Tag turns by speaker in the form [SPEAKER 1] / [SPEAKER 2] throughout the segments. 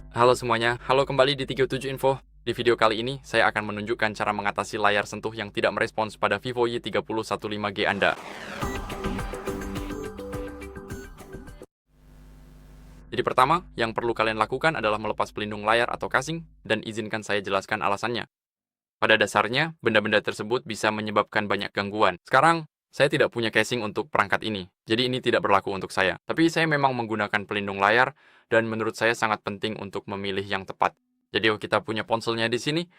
[SPEAKER 1] Halo semuanya, halo kembali di 37 Info. Di video kali ini, saya akan menunjukkan cara mengatasi layar sentuh yang tidak merespons pada Vivo Y3015G Anda. Jadi pertama, yang perlu kalian lakukan adalah melepas pelindung layar atau casing, dan izinkan saya jelaskan alasannya. Pada dasarnya, benda-benda tersebut bisa menyebabkan banyak gangguan. Sekarang, saya tidak punya casing untuk perangkat ini, jadi ini tidak berlaku untuk saya. Tapi saya memang menggunakan pelindung layar, dan menurut saya sangat penting untuk memilih yang tepat. Jadi kita punya ponselnya di sini.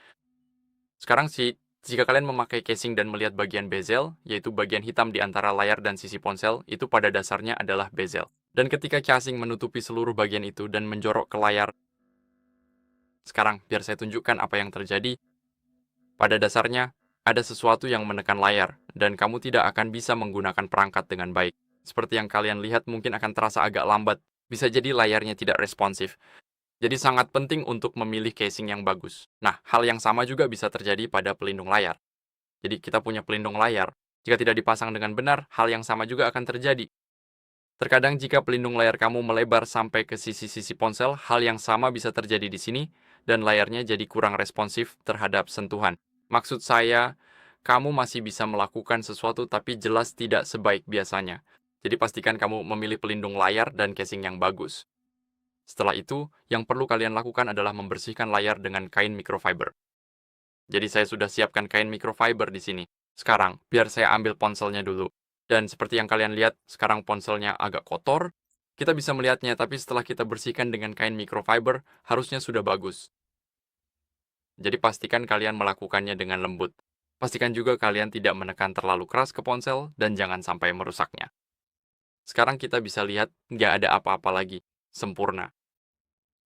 [SPEAKER 1] Sekarang jika kalian memakai casing dan melihat bagian bezel, yaitu bagian hitam di antara layar dan sisi ponsel, itu pada dasarnya adalah bezel. Dan ketika casing menutupi seluruh bagian itu dan menjorok ke layar, sekarang biar saya tunjukkan apa yang terjadi. Pada dasarnya, ada sesuatu yang menekan layar, dan kamu tidak akan bisa menggunakan perangkat dengan baik. Seperti yang kalian lihat mungkin akan terasa agak lambat, bisa jadi layarnya tidak responsif. Jadi sangat penting untuk memilih casing yang bagus. Nah, hal yang sama juga bisa terjadi pada pelindung layar. Jadi kita punya pelindung layar. Jika tidak dipasang dengan benar, hal yang sama juga akan terjadi. Terkadang jika pelindung layar kamu melebar sampai ke sisi-sisi ponsel, hal yang sama bisa terjadi di sini, dan layarnya jadi kurang responsif terhadap sentuhan. Maksud saya, kamu masih bisa melakukan sesuatu tapi jelas tidak sebaik biasanya. Jadi pastikan kamu memilih pelindung layar dan casing yang bagus. Setelah itu, yang perlu kalian lakukan adalah membersihkan layar dengan kain microfiber. Jadi saya sudah siapkan kain microfiber di sini. Sekarang, biar saya ambil ponselnya dulu. Dan seperti yang kalian lihat, sekarang ponselnya agak kotor. Kita bisa melihatnya, tapi setelah kita bersihkan dengan kain microfiber, harusnya sudah bagus. Jadi pastikan kalian melakukannya dengan lembut. Pastikan juga kalian tidak menekan terlalu keras ke ponsel, dan jangan sampai merusaknya. Sekarang kita bisa lihat, nggak ada apa-apa lagi. Sempurna.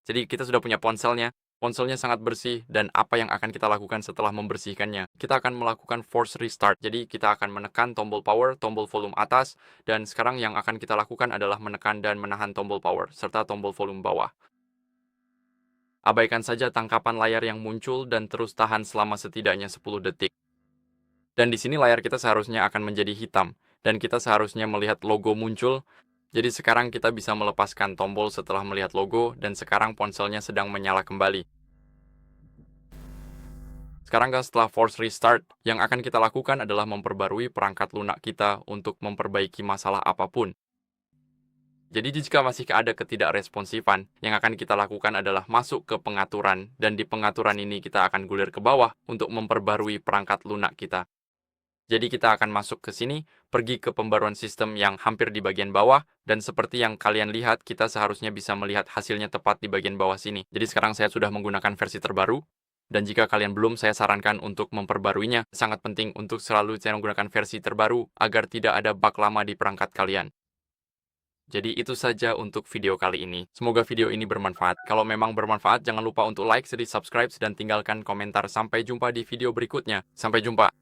[SPEAKER 1] Jadi kita sudah punya ponselnya. Ponselnya sangat bersih, dan apa yang akan kita lakukan setelah membersihkannya? Kita akan melakukan force restart. Jadi kita akan menekan tombol power, tombol volume atas, dan sekarang yang akan kita lakukan adalah menekan dan menahan tombol power, serta tombol volume bawah. Abaikan saja tangkapan layar yang muncul dan terus tahan selama setidaknya 10 detik. Dan di sini layar kita seharusnya akan menjadi hitam, dan kita seharusnya melihat logo muncul. Jadi sekarang kita bisa melepaskan tombol setelah melihat logo, dan sekarang ponselnya sedang menyala kembali. Sekarang setelah force restart, yang akan kita lakukan adalah memperbarui perangkat lunak kita untuk memperbaiki masalah apapun. Jadi jika masih ada ketidakresponsifan, yang akan kita lakukan adalah masuk ke pengaturan, dan di pengaturan ini kita akan gulir ke bawah untuk memperbarui perangkat lunak kita. Jadi kita akan masuk ke sini, pergi ke pembaruan sistem yang hampir di bagian bawah, dan seperti yang kalian lihat, kita seharusnya bisa melihat hasilnya tepat di bagian bawah sini. Jadi sekarang saya sudah menggunakan versi terbaru, dan jika kalian belum, saya sarankan untuk memperbaruinya. Sangat penting untuk selalu saya menggunakan versi terbaru, agar tidak ada bug lama di perangkat kalian. Jadi itu saja untuk video kali ini. Semoga video ini bermanfaat. Kalau memang bermanfaat, jangan lupa untuk like, subscribe, dan tinggalkan komentar. Sampai jumpa di video berikutnya. Sampai jumpa.